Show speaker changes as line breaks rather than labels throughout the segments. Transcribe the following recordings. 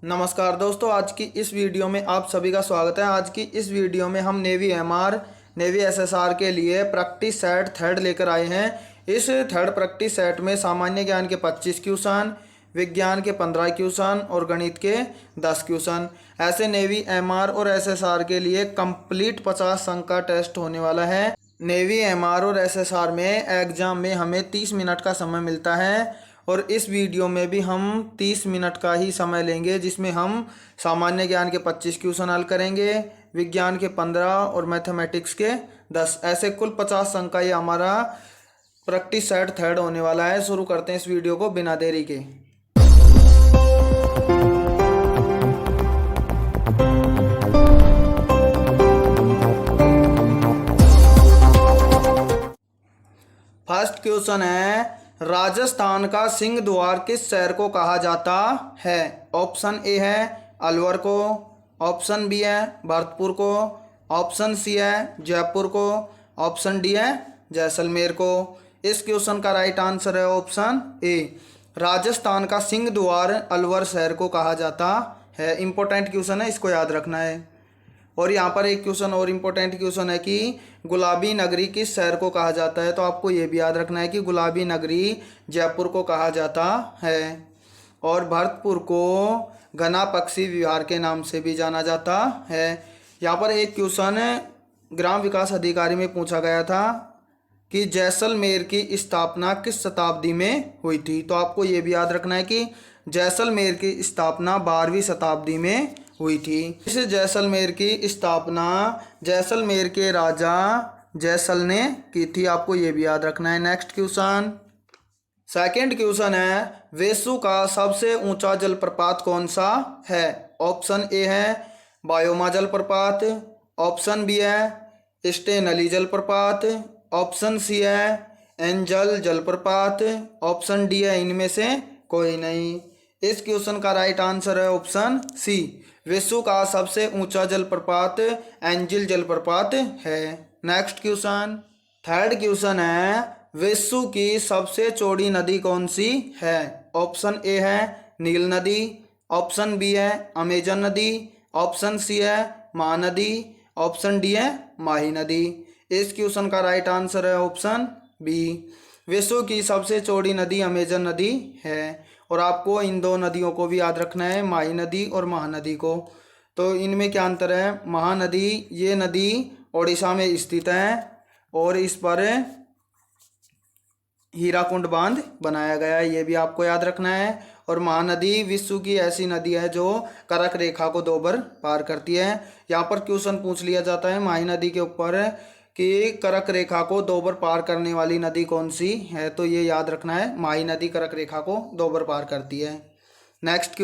नमस्कार दोस्तों, आज की इस वीडियो में आप सभी का स्वागत है। आज की इस वीडियो में हम नेवी एमआर नेवी एसएसआर के लिए प्रैक्टिस सेट थर्ड लेकर आए हैं। इस थर्ड प्रैक्टिस सेट में सामान्य ज्ञान के 25 क्वेश्चन, विज्ञान के 15 क्वेश्चन और गणित के 10 क्वेश्चन। ऐसे नेवी एमआर और एसएसआर के लिए कंप्लीट 50 अंक का टेस्ट होने वाला है। नेवी एमआर और एसएसआर में एग्जाम में हमें 30 मिनट का समय मिलता है और इस वीडियो में भी हम 30 मिनट का ही समय लेंगे, जिसमें हम सामान्य ज्ञान के 25 क्वेश्चन हल करेंगे, विज्ञान के 15 और मैथमेटिक्स के 10। ऐसे कुल 50 अंक का ये हमारा प्रैक्टिस सेट थर्ड होने वाला है। शुरू करते हैं इस वीडियो को बिना देरी के। फर्स्ट क्वेश्चन है, राजस्थान का सिंह द्वार किस शहर को कहा जाता है? ऑप्शन ए है अलवर को, ऑप्शन बी है भरतपुर को, ऑप्शन सी है जयपुर को, ऑप्शन डी है जैसलमेर को। इस क्वेश्चन का राइट आंसर है ऑप्शन ए। राजस्थान का सिंह द्वार अलवर शहर को कहा जाता है। इंपॉर्टेंट क्वेश्चन है, इसको याद रखना है। और यहाँ पर एक क्वेश्चन और इम्पोर्टेंट क्वेश्चन है कि गुलाबी नगरी किस शहर को कहा जाता है? तो आपको ये भी याद रखना है कि गुलाबी नगरी जयपुर को कहा जाता है। और भरतपुर को घना पक्षी विहार के नाम से भी जाना जाता है। यहाँ पर एक क्वेश्चन ग्राम विकास अधिकारी में पूछा गया था कि जैसलमेर की स्थापना किस शताब्दी में हुई थी? तो आपको ये भी याद रखना है कि जैसलमेर की स्थापना 12वीं शताब्दी में हुई थी। इस जैसलमेर की स्थापना जैसलमेर के राजा जैसल ने की थी। आपको ये भी याद रखना है। नेक्स्ट क्वेश्चन, सेकंड क्वेश्चन है, वेसु का सबसे ऊंचा जलप्रपात कौन सा है? ऑप्शन ए है बायोमा जलप्रपात, ऑप्शन बी है स्टेनली जलप्रपात, ऑप्शन सी है एंजल जलप्रपात, ऑप्शन डी है इनमें से कोई नहीं। इस क्वेश्चन का राइट आंसर है ऑप्शन सी। विश्व का सबसे ऊंचा जलप्रपात एंजल जलप्रपात है। नेक्स्ट क्वेश्चन, थर्ड क्वेश्चन है, विश्व की सबसे चौड़ी नदी कौन सी है? ऑप्शन ए है नील नदी, ऑप्शन बी है अमेजन नदी, ऑप्शन सी है महानदी, ऑप्शन डी है माही नदी। इस क्वेश्चन का राइट आंसर है ऑप्शन बी। विश्व की सबसे चौड़ी नदी अमेजन नदी है। और आपको इन दो नदियों को भी याद रखना है, माही नदी और महानदी को। तो इनमें क्या अंतर है? महानदी ये नदी ओडिशा में स्थित है और इस पर हीराकुंड बांध बनाया गया है, ये भी आपको याद रखना है। और महानदी विश्व की ऐसी नदी है जो कर्क रेखा को 2 बार पार करती है। यहाँ पर क्वेश्चन पूछ लिया जाता है माही नदी के ऊपर कि कर्क रेखा को 2 बार पार करने वाली नदी कौन सी है? तो ये याद रखना है, माही नदी कर्क रेखा को 2 बार पार करती है। नेक्स्ट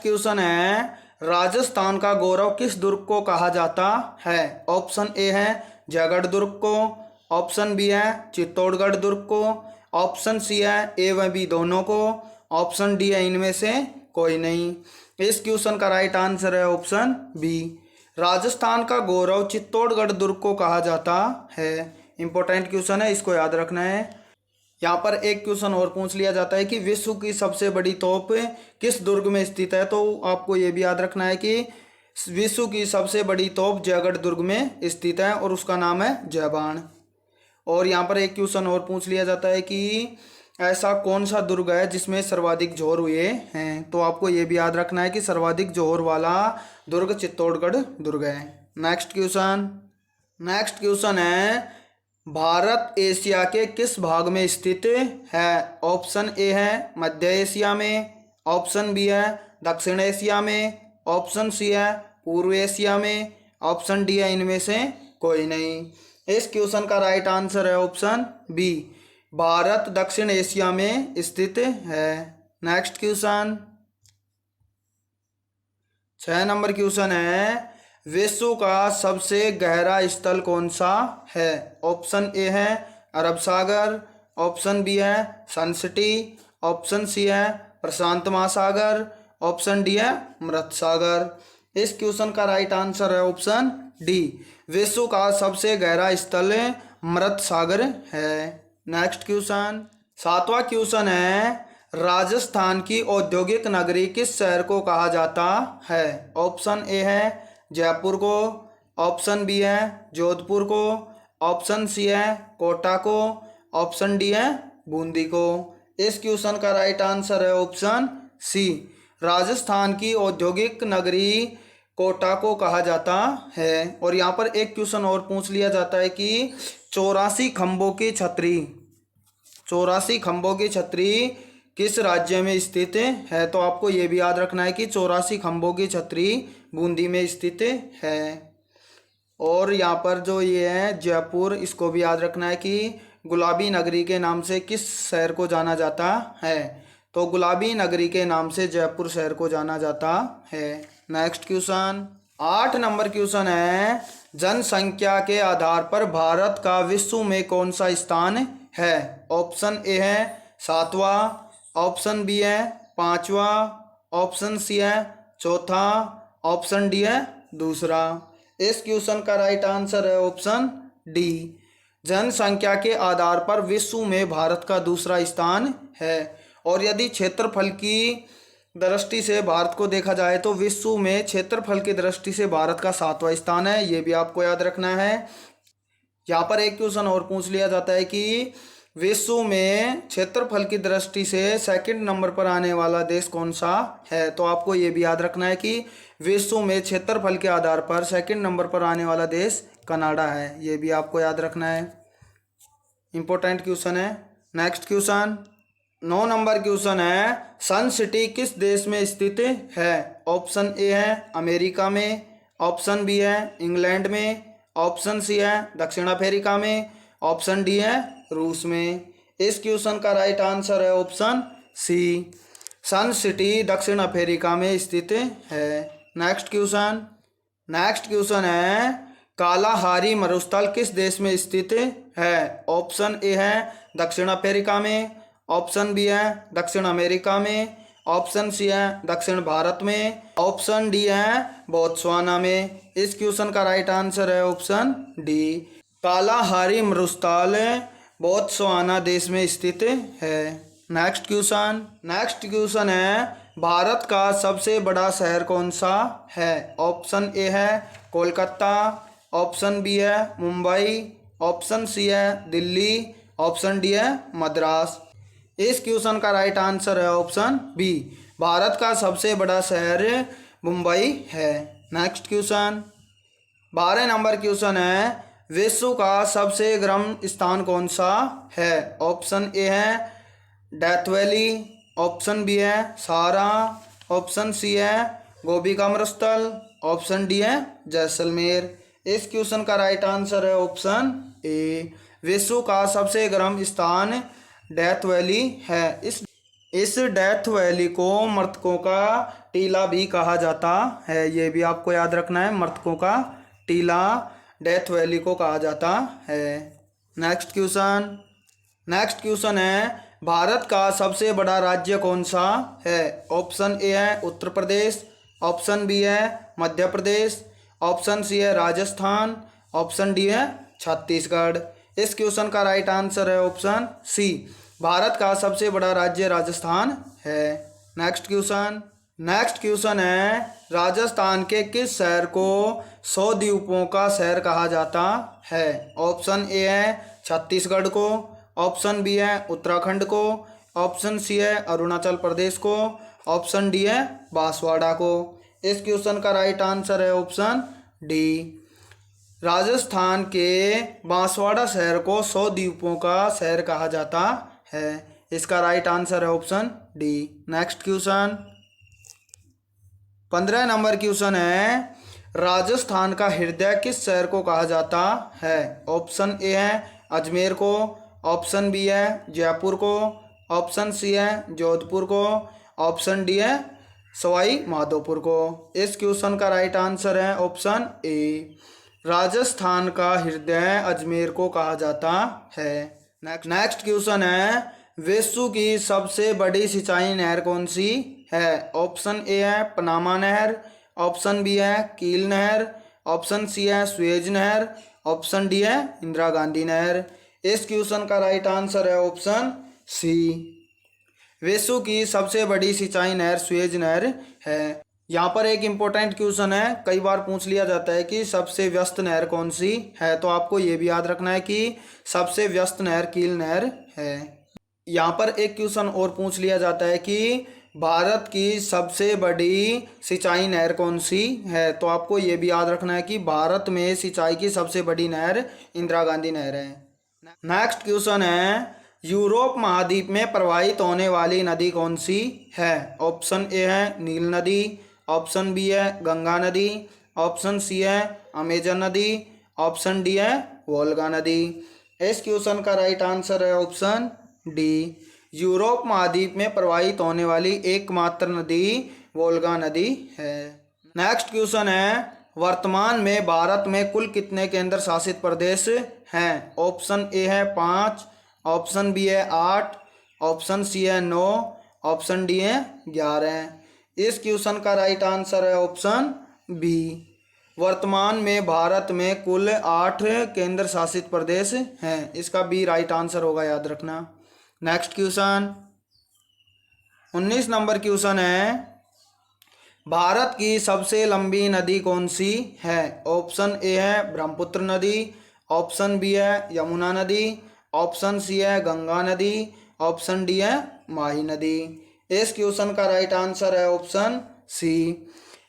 क्वेश्चन है, राजस्थान का गौरव किस दुर्ग को कहा जाता है? ऑप्शन ए है जयगढ़ दुर्ग को, ऑप्शन बी है चित्तौड़गढ़ दुर्ग को, ऑप्शन सी है ए व बी दोनों को, ऑप्शन डी है इनमें से कोई नहीं। इस क्वेश्चन का राइट आंसर है ऑप्शन बी। राजस्थान का गौरव चित्तौड़गढ़ दुर्ग को कहा जाता है। इंपॉर्टेंट क्वेश्चन है, इसको याद रखना है। यहाँ पर एक क्वेश्चन और पूछ लिया जाता है कि विश्व की सबसे बड़ी तोप किस दुर्ग में स्थित है? तो आपको ये भी याद रखना है कि विश्व की सबसे बड़ी तोप जयगढ़ दुर्ग में स्थित है और उसका नाम है जयबाण। और यहाँ पर एक क्वेश्चन और पूछ लिया जाता है कि ऐसा कौन सा दुर्ग है जिसमें सर्वाधिक जोहर हुए हैं? तो आपको ये भी याद रखना है कि सर्वाधिक जोहर वाला दुर्ग चित्तौड़गढ़ दुर्ग है। नेक्स्ट क्वेश्चन है, भारत एशिया के किस भाग में स्थित है? ऑप्शन ए है मध्य एशिया में, ऑप्शन बी है दक्षिण एशिया में, ऑप्शन सी है पूर्व एशिया में, ऑप्शन डी है इनमें से कोई नहीं। इस क्वेश्चन का राइट आंसर है ऑप्शन बी। भारत दक्षिण एशिया में स्थित है। नेक्स्ट क्वेश्चन, 6 नंबर क्वेश्चन है, विश्व का सबसे गहरा स्थल कौन सा है? ऑप्शन ए है अरब सागर, ऑप्शन बी है सन सिटी, ऑप्शन सी है प्रशांत महासागर, ऑप्शन डी है मृत सागर। इस क्वेश्चन का राइट आंसर है ऑप्शन डी। विश्व का सबसे गहरा स्थल मृत सागर है। नेक्स्ट क्वेश्चन, 7वां क्वेश्चन है, राजस्थान की औद्योगिक नगरी किस शहर को कहा जाता है? ऑप्शन ए है जयपुर को, ऑप्शन बी है जोधपुर को, ऑप्शन सी है कोटा को, ऑप्शन डी है बूंदी को। इस क्वेश्चन का राइट आंसर है ऑप्शन सी, राजस्थान की औद्योगिक नगरी कोटा को कहा जाता है। और यहाँ पर एक क्वेश्चन और पूछ लिया जाता है कि 84 खंभों की छतरी, 84 खंभों की छतरी किस राज्य में स्थित है? तो आपको ये भी याद रखना है कि 84 खंभों की छतरी बूंदी में स्थित है। और यहाँ पर जो ये है जयपुर, इसको भी याद रखना है कि गुलाबी नगरी के नाम से किस शहर को जाना जाता है? तो गुलाबी नगरी के नाम से जयपुर शहर को जाना जाता है। नेक्स्ट क्वेश्चन, 8 नंबर क्वेश्चन है, जनसंख्या के आधार पर भारत का विश्व में कौन सा स्थान है? ऑप्शन ए है 7वां, ऑप्शन बी है 5वां, ऑप्शन सी है 4था, ऑप्शन डी है 2रा। इस क्वेश्चन का राइट आंसर है ऑप्शन डी, जनसंख्या के आधार पर विश्व में भारत का 2रा स्थान है। और यदि क्षेत्रफल की दृष्टि से भारत को देखा जाए तो विश्व में क्षेत्रफल की दृष्टि से भारत का 7वां स्थान है, ये भी आपको याद रखना है। यहाँ पर एक क्वेश्चन और पूछ लिया जाता है कि विश्व में क्षेत्रफल की दृष्टि से सेकंड नंबर पर आने वाला देश कौन सा है? तो आपको ये भी याद रखना है कि विश्व में क्षेत्रफल के आधार पर सेकंड नंबर पर आने वाला देश कनाडा है, ये भी आपको याद रखना है, इंपॉर्टेंट क्वेश्चन है। नेक्स्ट क्वेश्चन, 9 नंबर क्वेश्चन है, सन सिटी किस देश में स्थित है? ऑप्शन ए है अमेरिका में, ऑप्शन बी है इंग्लैंड में, ऑप्शन सी है दक्षिण अफ्रीका में, ऑप्शन डी है रूस में। इस क्वेश्चन का राइट आंसर है ऑप्शन सी, सन सिटी दक्षिण अफ्रीका में स्थित है। नेक्स्ट क्वेश्चन है, कालाहारी मरुस्थल किस देश में स्थित है? ऑप्शन ए है दक्षिण अफ्रीका में, ऑप्शन बी है दक्षिण अमेरिका में, ऑप्शन सी है दक्षिण भारत में, ऑप्शन डी है बोत्सवाना में। इस क्वेश्चन का राइट आंसर है ऑप्शन डी, कालाहारी मरुस्थल बोत्सवाना देश में स्थित है। नेक्स्ट क्वेश्चन है, भारत का सबसे बड़ा शहर कौन सा है? ऑप्शन ए है कोलकाता, ऑप्शन बी है मुंबई, ऑप्शन सी है दिल्ली, ऑप्शन डी है मद्रास। इस क्वेश्चन का राइट आंसर है ऑप्शन बी, भारत का सबसे बड़ा शहर मुंबई है। नेक्स्ट क्वेश्चन, 12 नंबर क्वेश्चन है, विश्व का सबसे गर्म स्थान कौन सा है? ऑप्शन ए है डेथ वैली, ऑप्शन बी है सहारा, ऑप्शन सी है गोबी का मरुस्थल, ऑप्शन डी है जैसलमेर। इस क्वेश्चन का राइट आंसर है ऑप्शन ए, विश्व का सबसे गर्म स्थान डेथ वैली है। इस डेथ वैली को मृतकों का टीला भी कहा जाता है, ये भी आपको याद रखना है, मृतकों का टीला डेथ वैली को कहा जाता है। नेक्स्ट क्वेश्चन है, भारत का सबसे बड़ा राज्य कौन सा है? ऑप्शन ए है उत्तर प्रदेश, ऑप्शन बी है मध्य प्रदेश, ऑप्शन सी है राजस्थान, ऑप्शन डी है छत्तीसगढ़। इस क्वेश्चन का राइट आंसर है ऑप्शन सी, भारत का सबसे बड़ा राज्य राजस्थान है। नेक्स्ट क्वेश्चन है, राजस्थान के किस शहर को 100 द्वीपों का शहर कहा जाता है? ऑप्शन ए है छत्तीसगढ़ को, ऑप्शन बी है उत्तराखंड को, ऑप्शन सी है अरुणाचल प्रदेश को, ऑप्शन डी है बांसवाड़ा को। इस क्वेश्चन का राइट आंसर है ऑप्शन डी, राजस्थान के बांसवाड़ा शहर को 100 द्वीपों का शहर कहा जाता है। इसका राइट आंसर है option D. Next question, 15 number question है, राजस्थान का हृदय किस शहर को कहा जाता है? ऑप्शन ए है अजमेर को, ऑप्शन बी है जयपुर को, ऑप्शन सी है जोधपुर को, ऑप्शन डी है सवाई माधोपुर को। इस क्वेश्चन का राइट आंसर है ऑप्शन ए, राजस्थान का हृदय अजमेर को कहा जाता है। नेक्स्ट क्वेश्चन है, विश्व की सबसे बड़ी सिंचाई नहर कौन सी है? ऑप्शन ए है पनामा नहर, ऑप्शन बी है कील नहर, ऑप्शन सी है सुएज नहर, ऑप्शन डी है इंदिरा गांधी नहर। इस क्वेश्चन का राइट आंसर है ऑप्शन सी, विश्व की सबसे बड़ी सिंचाई नहर सुएज नहर है। यहाँ पर एक इम्पोर्टेंट क्वेश्चन है, कई बार पूछ लिया जाता है कि सबसे व्यस्त नहर कौन सी है, तो आपको ये भी याद रखना है कि सबसे व्यस्त नहर कील नहर है। यहाँ पर एक क्वेश्चन और पूछ लिया जाता है कि भारत की सबसे बड़ी सिंचाई नहर कौन सी है, तो आपको ये भी याद रखना है कि भारत में सिंचाई की सबसे बड़ी नहर इंदिरा गांधी नहर है। नेक्स्ट क्वेश्चन है, यूरोप महाद्वीप में प्रवाहित होने वाली नदी कौन सी है? ऑप्शन ए है नील नदी, ऑप्शन बी है गंगा नदी, ऑप्शन सी है अमेजन नदी, ऑप्शन डी है वोल्गा नदी। इस क्वेश्चन का राइट आंसर है ऑप्शन डी। यूरोप महाद्वीप में प्रवाहित होने वाली एकमात्र नदी वोल्गा नदी है। नेक्स्ट क्वेश्चन है, वर्तमान में भारत में कुल कितने केंद्र शासित प्रदेश हैं? ऑप्शन ए है 5, ऑप्शन बी है 8, ऑप्शन सी है 9, ऑप्शन डी है 11। इस क्वेश्चन का राइट आंसर है ऑप्शन बी। वर्तमान में भारत में कुल 8 केंद्र शासित प्रदेश हैं, इसका बी राइट आंसर होगा, याद रखना। नेक्स्ट क्वेश्चन 19 नंबर क्वेश्चन है, भारत की सबसे लंबी नदी कौन सी है? ऑप्शन ए है ब्रह्मपुत्र नदी, ऑप्शन बी है यमुना नदी, ऑप्शन सी है गंगा नदी, ऑप्शन डी है माही नदी। इस क्वेश्चन का राइट आंसर है ऑप्शन सी।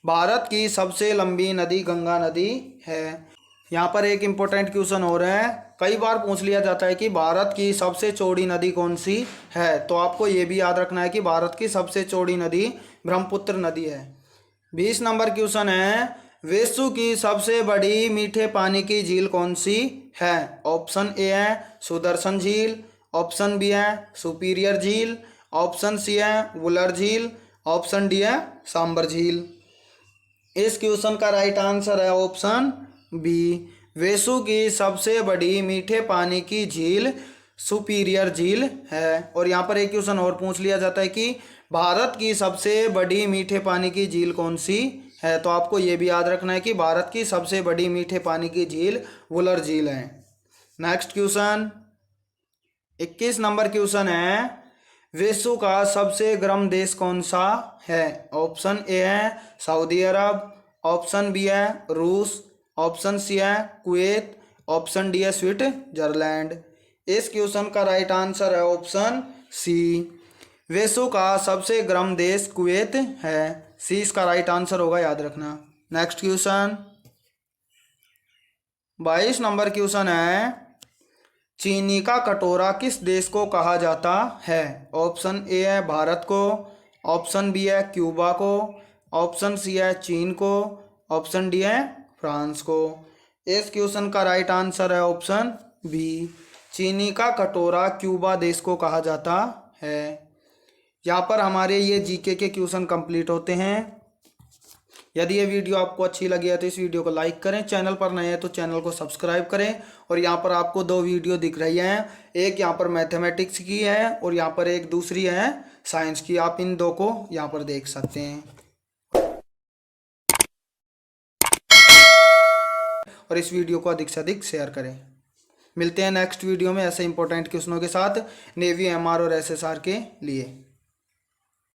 भारत की सबसे लंबी नदी गंगा नदी है। यहाँ पर एक इम्पोर्टेंट क्वेश्चन हो रहा है, कई बार पूछ लिया जाता है कि भारत की सबसे चौड़ी नदी कौन सी है, तो आपको ये भी याद रखना है कि भारत की सबसे चौड़ी नदी ब्रह्मपुत्र नदी है। 20 नंबर क्वेश्चन है, विश्व की सबसे बड़ी मीठे पानी की झील कौन सी है? ऑप्शन ए है सुदर्शन झील, ऑप्शन बी है सुपीरियर झील, ऑप्शन सी है वुलर झील, ऑप्शन डी है सांबर झील। इस क्वेश्चन का राइट आंसर है ऑप्शन बी। विश्व की सबसे बड़ी मीठे पानी की झील सुपीरियर झील है। और यहाँ पर एक क्वेश्चन और पूछ लिया जाता है कि भारत की सबसे बड़ी मीठे पानी की झील कौन सी है, तो आपको ये भी याद रखना है कि भारत की सबसे बड़ी मीठे पानी की झील वुलर झील है। नेक्स्ट क्वेश्चन 21 नंबर क्वेश्चन है, विश्व का सबसे गर्म देश कौन सा है? ऑप्शन ए है सऊदी अरब, ऑप्शन बी है रूस, ऑप्शन सी है कुवैत, ऑप्शन डी है स्विट्जरलैंड। इस क्वेश्चन का राइट आंसर है ऑप्शन सी। विश्व का सबसे गर्म देश कुवैत है, सी इसका राइट आंसर होगा, याद रखना। नेक्स्ट क्वेश्चन 22 नंबर क्वेश्चन है, चीनी का कटोरा किस देश को कहा जाता है? ऑप्शन ए है भारत को, ऑप्शन बी है क्यूबा को, ऑप्शन सी है चीन को, ऑप्शन डी है फ्रांस को। इस क्वेश्चन का राइट आंसर है ऑप्शन बी। चीनी का कटोरा क्यूबा देश को कहा जाता है। यहाँ पर हमारे ये जीके के क्वेश्चन कंप्लीट होते हैं। यदि ये वीडियो आपको अच्छी लगी है तो इस वीडियो को लाइक करें, चैनल पर नए हैं तो चैनल को सब्सक्राइब करें। और यहाँ पर आपको 2 वीडियो दिख रही हैं, एक यहाँ पर मैथमेटिक्स की है और यहाँ पर एक दूसरी है साइंस की, आप इन 2 को यहाँ पर देख सकते हैं। और इस वीडियो को अधिक से अधिक शेयर करें। मिलते हैं नेक्स्ट वीडियो में ऐसे इंपॉर्टेंट क्वेश्चनों के साथ नेवी, एमआर और एसएसआर के लिए।